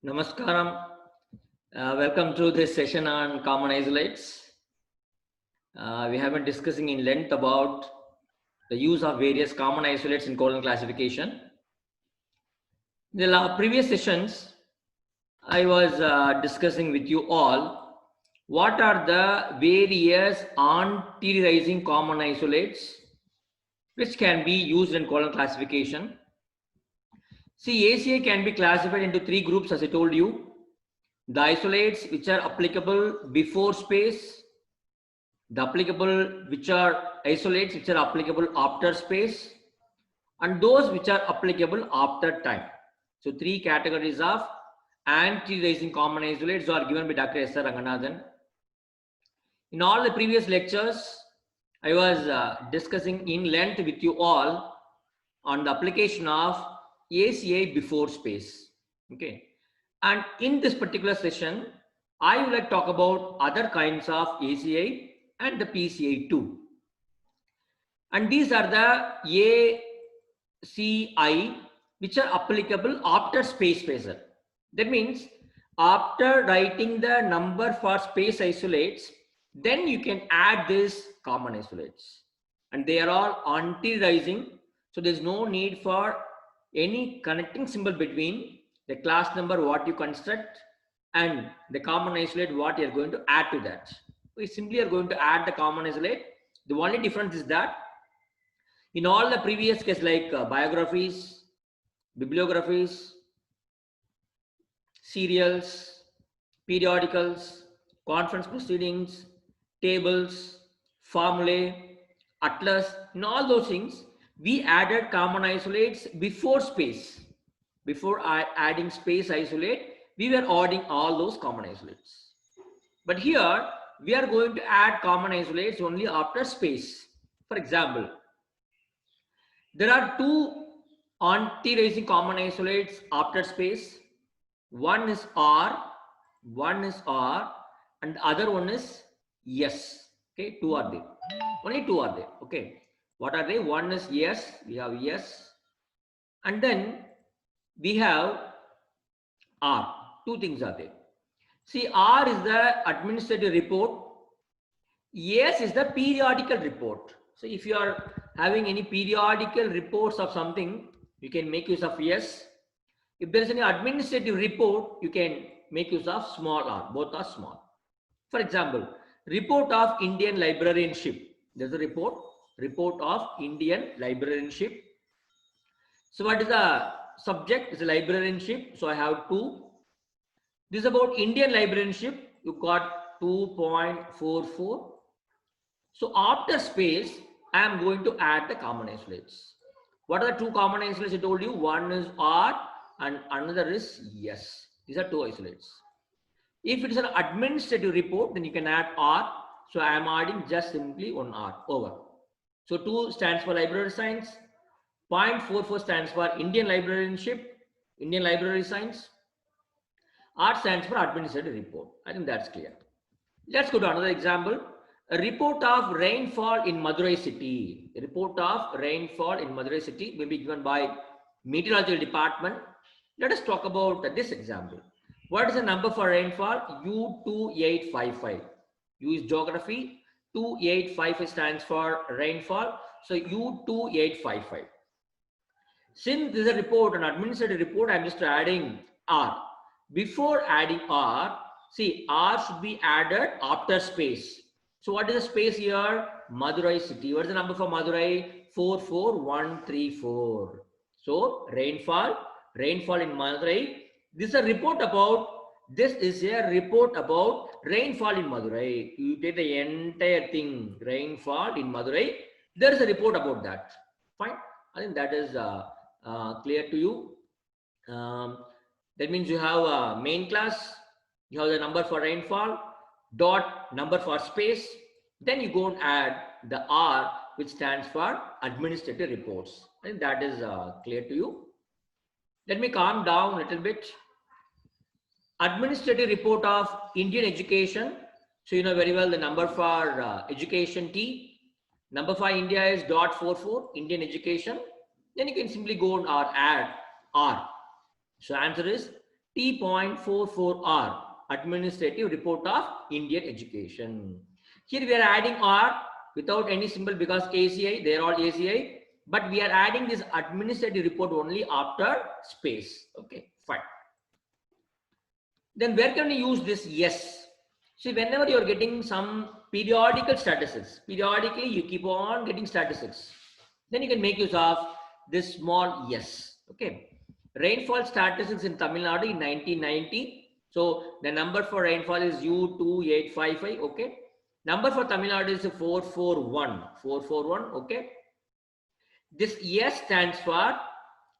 Namaskaram. Welcome to this session on common isolates. We have been discussing in length about the use of various common isolates in colon classification. In the previous sessions, I was discussing with you all what are the various anti-rising common isolates which can be used in colon classification. See, ACI can be classified into three groups, as I told you. The isolates which are applicable before space, the applicable which are isolates which are applicable after space, and those which are applicable after time. So three categories of anti-rising common isolates are given by Dr. S. R. Ranganathan. In all the previous lectures, I was discussing in length with you all on the application of ACI before space. Okay. And in this particular session, I would like to talk about other kinds of ACI and the PCI too. And these are the ACI which are applicable after space spacer. That means after writing the number for space isolates, then you can add this common isolates. And they are all anti-rising. So there's no need for any connecting symbol between the class number what you construct and the common isolate what you're going to add to that. We simply are going to add the common isolate. The only difference is that in all the previous case like biographies, bibliographies, serials, periodicals, conference proceedings, tables, formulae, atlas, in all those things, we added common isolates before space. Before adding space isolate, we were adding all those common isolates. But here, we are going to add common isolates only after space. For example, there are two anti-rising common isolates after space. One is R, and the other one is S. Okay, two are there. Only two are there. Okay, what are they? One is S, we have S, and then we have R. Two things are there. See, R is the administrative report. S is the periodical report. So if you are having any periodical reports of something, you can make use of S. If there is any administrative report, you can make use of small r. Both are small. For example, report of Indian librarianship. There's a report of Indian librarianship. So what is the subject? It's a librarianship. So I have two. This is about Indian librarianship. You got 2.44. So after space, I am going to add the common isolates. What are the two common isolates I told you? One is R and another is S. These are two isolates. If it is an administrative report, then you can add R. So I am adding just simply one R over. So 2 stands for library science. 0.44 stands for Indian librarianship, Indian library science. R stands for administrative report. I think that's clear. Let's go to another example. A report of rainfall in Madurai city. A report of rainfall in Madurai city may be given by meteorological department. Let us talk about this example. What is the number for rainfall? U2855. U is geography. 2855 stands for rainfall. So U2855. Since this is a report, an administrative report, I'm just adding R. Before adding R, see, R should be added after space. So what is the space here? Madurai city. What is the number for Madurai? 44134. So rainfall in Madurai. This is a report about rainfall in Madurai. You take the entire thing, rainfall in Madurai. There is a report about that. Fine. I think that is clear to you. That means you have a main class. You have the number for rainfall, dot number for space. Then you go and add the R, which stands for administrative reports. I think that is clear to you. Let me calm down a little bit. Administrative report of Indian education. So you know very well the number for education T. Number for India is .44, Indian education. Then you can simply go and add R. So answer is T.44R, Administrative Report of Indian Education. Here we are adding R without any symbol because ACI, they are all ACI, but we are adding this administrative report only after space. Okay, fine. Then where can we use this yes? See, whenever you are getting some periodical statistics, periodically you keep on getting statistics, then you can make use of this small yes. Okay. Rainfall statistics in Tamil Nadu in 1990. So the number for rainfall is U2855. Okay. Number for Tamil Nadu is 441. 441. Okay. This yes stands for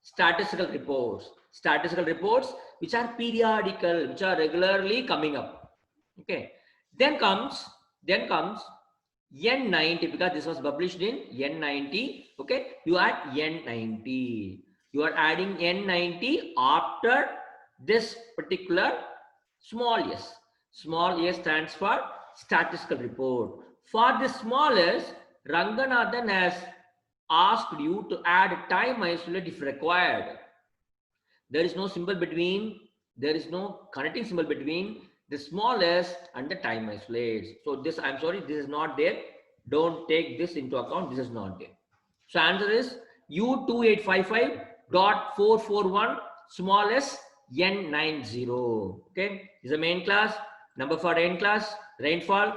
statistical reports. Statistical reports which are periodical, which are regularly coming up. Okay. Then comes N90 because this was published in N90. Okay. You add N90. You are adding N90 after this particular small s. Small s stands for statistical report. For this small s, Ranganathan has asked you to add time isolate if required. There is no symbol between, there is no connecting symbol between the small s and the time isolates. So this, I'm sorry, this is not there. Don't take this into account. This is not there. So answer is U2855.441 small s N90. Okay, this is the main class. Number for rain class, rainfall.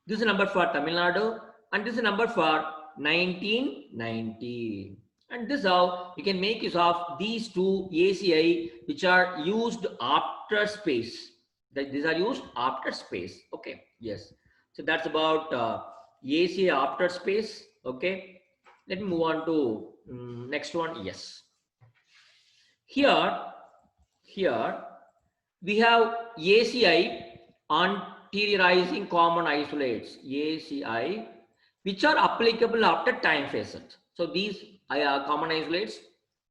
This is a number for Tamil Nadu, and this is a number for 1990. And this is how you can make use of these two ACI which are used after space. These are used after space. Okay, yes. So that's about ACI after space. Okay, let me move on to next one. Yes. Here we have ACI anteriorizing common isolates, ACI, which are applicable after time facet. So these common isolates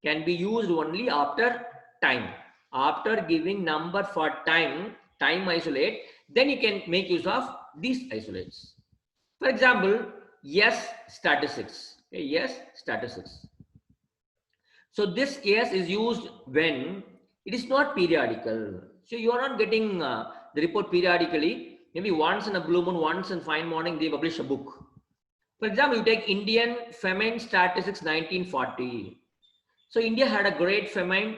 can be used only after time. After giving number for time isolate, then you can make use of these isolates. For example, yes statistics. Okay, yes statistics. So this yes is used when it is not periodical. So you are not getting the report periodically. Maybe once in a blue moon, once in fine morning, they publish a book. For example, you take Indian famine statistics 1940. So India had a great famine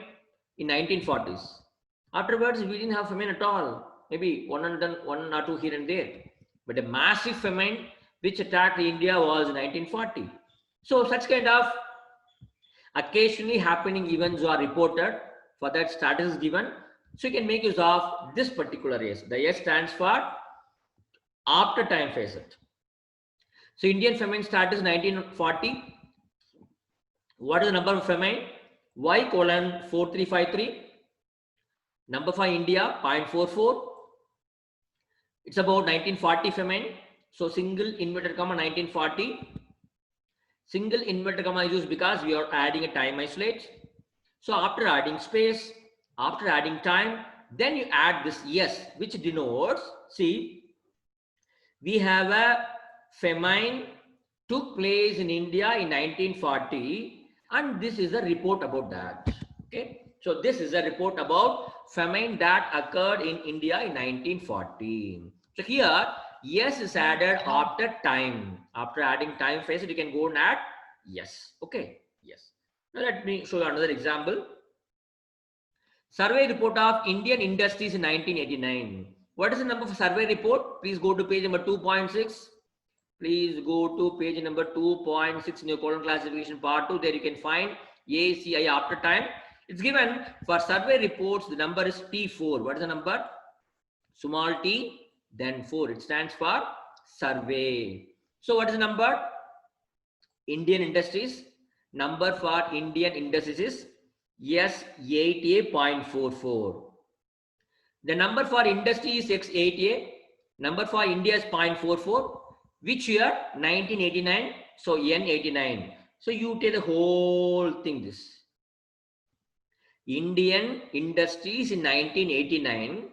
in 1940s. Afterwards, we didn't have famine at all. Maybe one or two here and there. But a massive famine which attacked India was 1940. So such kind of occasionally happening events are reported. For that status is given. So you can make use of this particular S. The S stands for after time facet. So Indian famine status 1940. What is the number of famine? Y:4353. Number for India 0.44. It's about 1940 famine. So single inverted comma 1940. Single inverted comma is used because we are adding a time isolate. So after adding space, after adding time, then you add this yes, which denotes, see, we have a famine took place in India in 1940, and this is a report about that. Okay, so this is a report about famine that occurred in India in 1940. So here, yes is added after time. After adding time phase, you can go and add yes. Okay, yes. Now let me show you another example. Survey report of Indian industries in 1989. What is the number for survey report? Please go to page number 2.6. Please go to page number 2.6 in your colon classification part 2. There you can find ACI after time. It's given for survey reports. The number is T4. What is the number? Small t, then 4. It stands for survey. So what is the number? Indian industries. Number for Indian industries is S8A.44. The number for industry is X8A. Number for India is 0.44. Which year? 1989. So N89. So you take the whole thing this. Indian industries in 1989.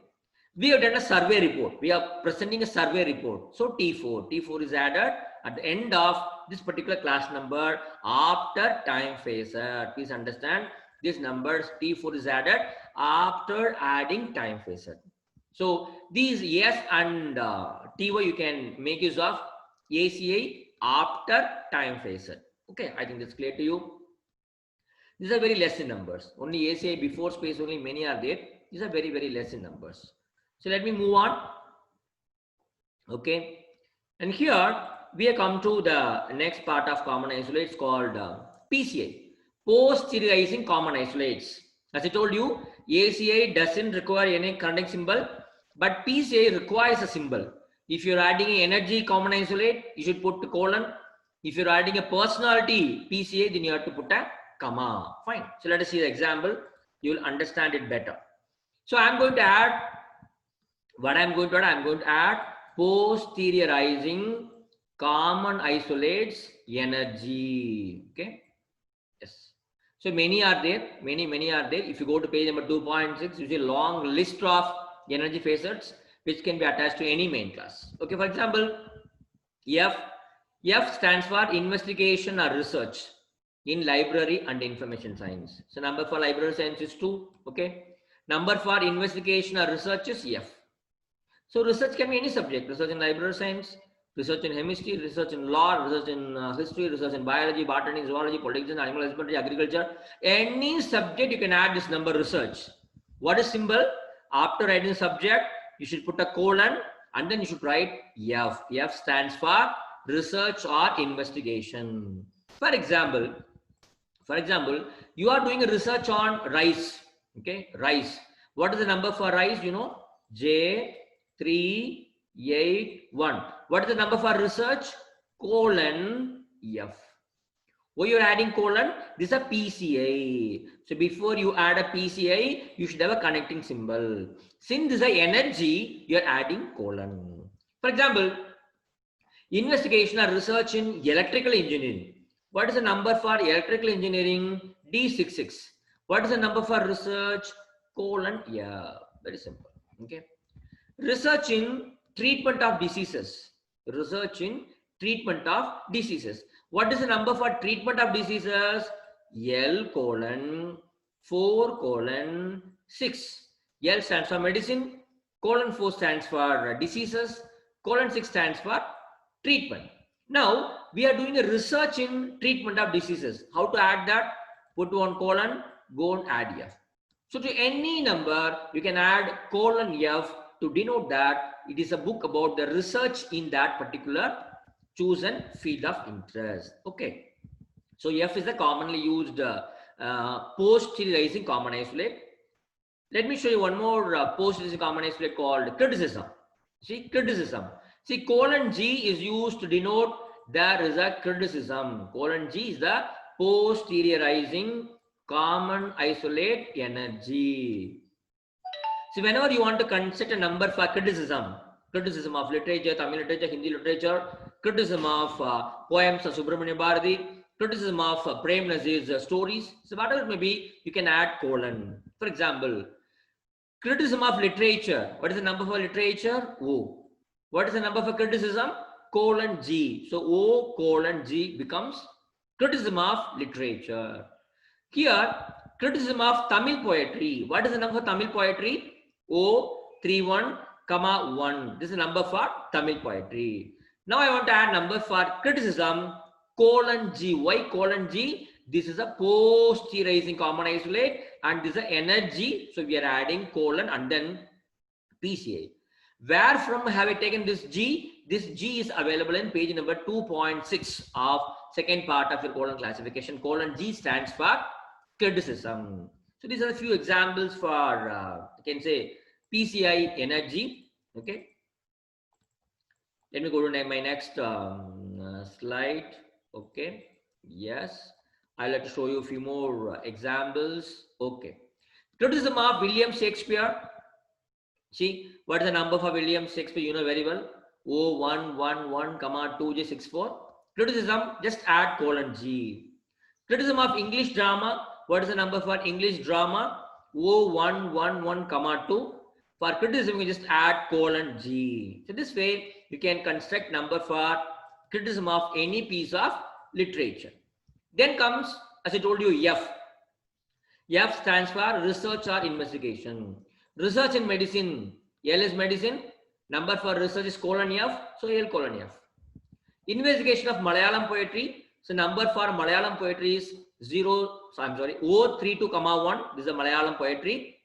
We have done a survey report. We are presenting a survey report. So T4. T4 is added at the end of this particular class number after time phase. Please understand this numbers T4 is added after adding time phasor. So these S and TY you can make use of ACI after time phasor. Okay, I think that's clear to you. These are very less in numbers. Only ACI before space only many are there. These are very, very less in numbers. So let me move on. Okay. And here we have come to the next part of common isolates called PCI, post-sterilizing common isolates. As I told you, ACI doesn't require any conducting symbol, but PCI requires a symbol. If you're adding an energy common isolate, you should put colon. If you're adding a personality PCI, then you have to put a comma. Fine. So let us see the example. You will understand it better. So I'm going to add what I'm going to add. I'm going to add posteriorizing common isolates energy. Okay. Yes. So many are there. Many are there. If you go to page number 2.6, you see a long list of energy facets which can be attached to any main class. Okay. For example, F stands for investigation or research in library and information science. So number for library science is 2. Okay. Number for investigation or research is F. So research can be any subject. Research in library science, research in chemistry, research in law, research in history, research in biology, botany, zoology, politics, animal husbandry, agriculture. Any subject you can add this number research. What is symbol? After writing subject, you should put a colon and then you should write F. F stands for research or investigation. For example, you are doing a research on rice. Okay, rice. What is the number for rice? You know, J381. What is the number for research? Colon F. Why you're adding colon? This is a PCI. So before you add a PCI, you should have a connecting symbol. Since this is a energy, you're adding colon. For example, investigation or research in electrical engineering. What is the number for electrical engineering? D66. What is the number for research? Colon. Yeah, very simple. Okay. Research in treatment of diseases. Research in treatment of diseases. What is the number for treatment of diseases? L:4:6. L stands for medicine. :4 stands for diseases. :6 stands for treatment. Now we are doing a research in treatment of diseases. How to add that? Put one colon, go and add F. So to any number, you can add colon F to denote that it is a book about the research in that particular chosen field of interest. Okay. So F is the commonly used post-sterilizing common isolate. Let me show you one more post-sterilizing common isolate called criticism. See, criticism. See, colon G is used to denote there is a criticism. Colon G is the posteriorizing common isolate energy. So whenever you want to construct a number for criticism of literature, Tamil literature, Hindi literature, criticism of poems of Subramanya Bharati, criticism of Prem Nazir's stories, so whatever it may be, you can add colon. For example, criticism of literature. What is the number for literature? O. What is the number for criticism? Colon G. So O colon G becomes criticism of literature. Here, criticism of Tamil poetry. What is the number for Tamil poetry? O:31,1. This is the number for Tamil poetry. Now I want to add number for criticism, colon G. Why colon G? This is a posterizing common isolate and this is a energy. So we are adding colon and then PCI. Where from have I taken this G? This G is available in page number 2.6 of second part of your colon classification. Colon G stands for criticism. So these are a few examples for, I can say, PCI energy. Okay. Let me go to my next slide. Okay. Yes. I'll have to show you a few more examples. Okay. Criticism of William Shakespeare. See, what is the number for William Shakespeare? You know very well. O:111,2J64. Criticism, just add colon G. Criticism of English drama. What is the number for English drama? O:111,2. For criticism, you just add colon G. So this way, you can construct number for criticism of any piece of literature. Then comes, as I told you, F. F stands for research or investigation. Research in medicine, L is medicine. Number for research is colon F, so L colon F. Investigation of Malayalam poetry. So number for Malayalam poetry is 032, 1. This is a Malayalam poetry.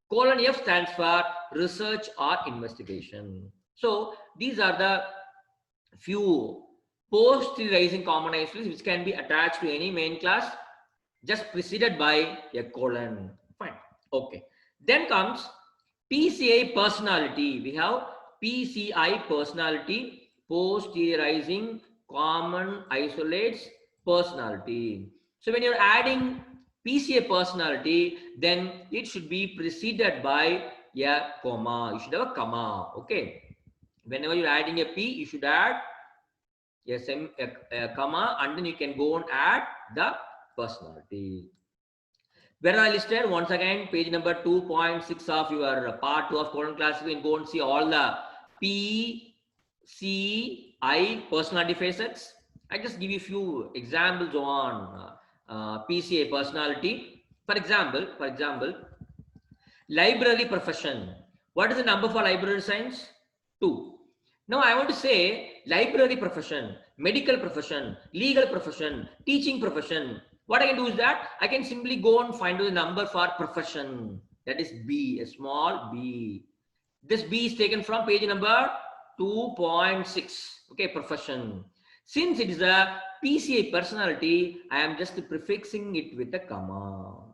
Colon F stands for research or investigation. So these are the few post-rising common isomers which can be attached to any main class, just preceded by a colon. Fine. Okay. Then comes PCI personality. We have PCI personality, post-rising common isolates personality. So when you're adding PCA personality, then it should be preceded by a comma. You should have a comma. Okay. Whenever you're adding a P, you should add a comma, and then you can go and add the personality. Where are listed? Once again, page number 2.6 of your part 2 of colon classification. Go and see all the PCI personality facets. I just give you a few examples on PCA personality. For example, library profession. What is the number for library science? 2. Now I want to say library profession, medical profession, legal profession, teaching profession. What I can do is that I can simply go and find the number for profession. That is B, a small b. This B is taken from page number 2.6. Okay, profession. Since it is a PCA personality, I am just prefixing it with a comma.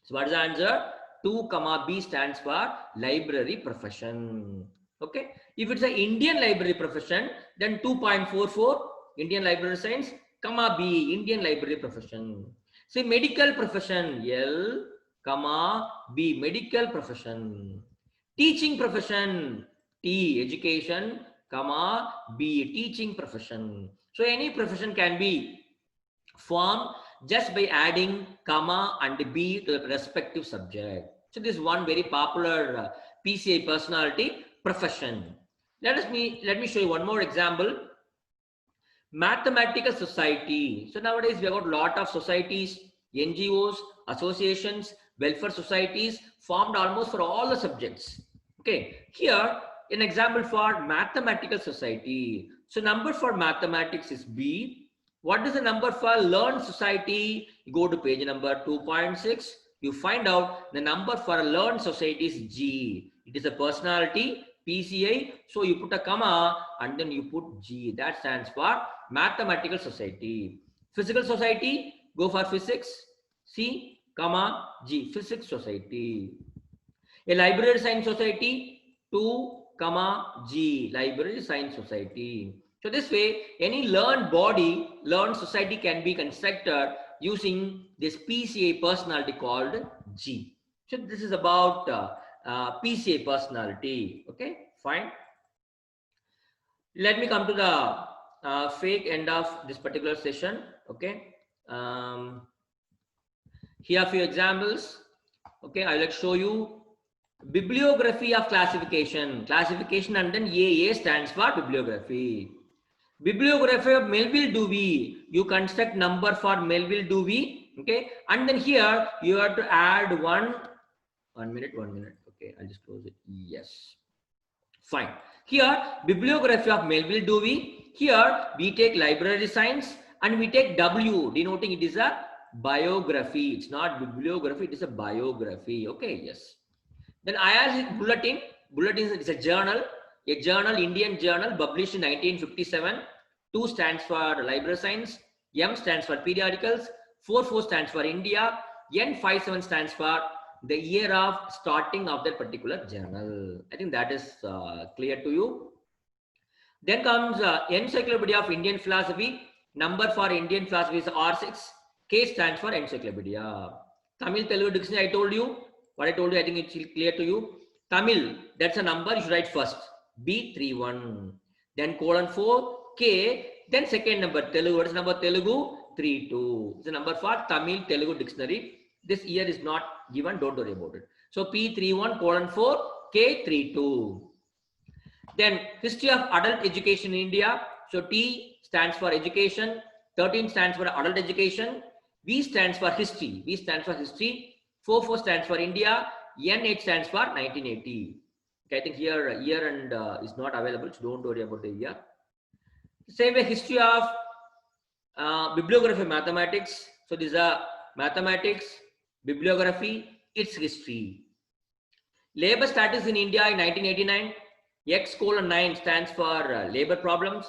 So what is the answer? 2, B stands for library profession. Okay. If it's an Indian library profession, then 2.44 Indian library science, comma B, Indian library profession. Say medical profession, L, comma B, medical profession. Teaching profession, T, education, comma B, teaching profession. So any profession can be formed just by adding comma and B to the respective subject. So this is one very popular PCA personality, profession. Let me show you one more example. Mathematical society. So nowadays we have got a lot of societies, NGOs, associations, welfare societies formed almost for all the subjects. Okay, here an example for mathematical society. So number for mathematics is B. What is the number for learned society? You go to page number 2.6. You find out the number for a learned society is G. It is a personality, PCI. So you put a comma and then you put G. That stands for mathematical society. Physical society, go for physics, C, comma, G, physics society. A library science society, 2, comma, G, library science society. So this way, any learned body, learned society can be constructed using this PCA personality called G. So this is about PCA personality. Okay, fine. Let me come to the fake end of this particular session. Okay. Here are a few examples. Okay, I will show you bibliography of classification. Classification and then AA stands for bibliography. Bibliography of Melville Dewey. You construct number for Melville Dewey. Okay, and then here you have to add one minute. Okay, I'll just close it. Yes, fine. Here bibliography of Melville Dewey. Here we take library science and we take W, denoting it is a biography. It's not bibliography, it is a biography. Okay, yes. Then IRC bulletin. Bulletin is a journal, Indian journal published in 1957. 2 stands for library science, M stands for periodicals, 44 stands for India, N57 stands for the year of starting of that particular journal. I think that is clear to you. Then comes Encyclopedia of Indian Philosophy. Number for Indian philosophy is R6. K stands for Encyclopedia. Tamil Telugu Dictionary, I told you. What I told you, I think it's clear to you. Tamil, that's a number you should write first. B31. Then colon 4, K. Then second number, Telugu. What is number Telugu? 32. It's a number for Tamil Telugu Dictionary. This year is not given, don't worry about it. So P31 colon 4, K32. Then history of adult education in India. So T stands for education, 13 stands for adult education, V stands for history. V stands for history. 44 stands for India. N8 stands for 1980. Okay, I think here year and is not available, so don't worry about the year. Same way, history of bibliography, mathematics. So these are mathematics, bibliography, its history. Labor status in India in 1989. X:9 stands for labor problems.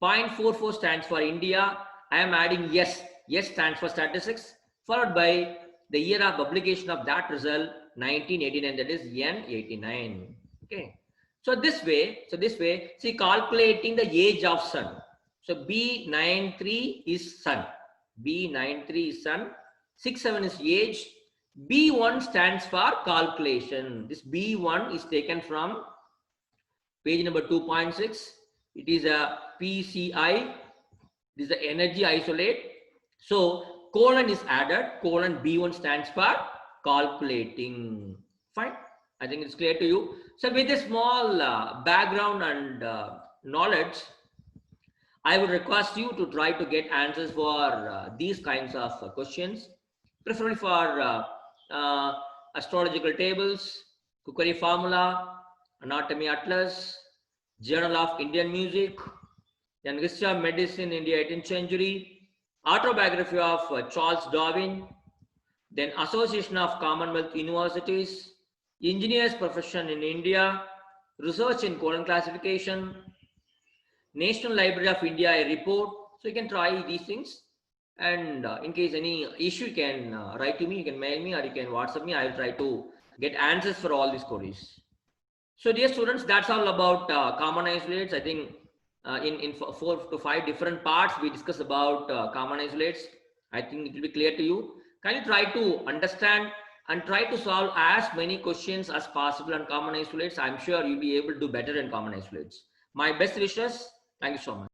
0.44 stands for India. I am adding yes. Yes stands for statistics, followed by the year of publication of that result, 1989. That is N89. Okay. So this way, see, calculating the age of sun. So B93 is sun. B93 is sun. 67 is age. B1 stands for calculation. This B1 is taken from page number 2.6. It is a PCI. This is the energy isolate. So colon is added. Colon B1 stands for calculating. Fine. I think it's clear to you. So with a small background and knowledge, I would request you to try to get answers for these kinds of questions, preferably for astrological tables, cookery formula, anatomy atlas, Journal of Indian Music, then history of medicine, India 18th century, autobiography of Charles Darwin, then Association of Commonwealth Universities, engineers profession in India, research in colon classification, National Library of India a report. So you can try these things, and in case any issue, you can write to me, you can mail me, or you can WhatsApp me. I will try to get answers for all these queries. So dear students, that's all about common isolates. I think in 4 to 5 different parts we discuss about common isolates. I think it will be clear to you. Can you try to understand and try to solve as many questions as possible on common isolates? I'm sure you'll be able to do better in common isolates. My best wishes. Thank you so much.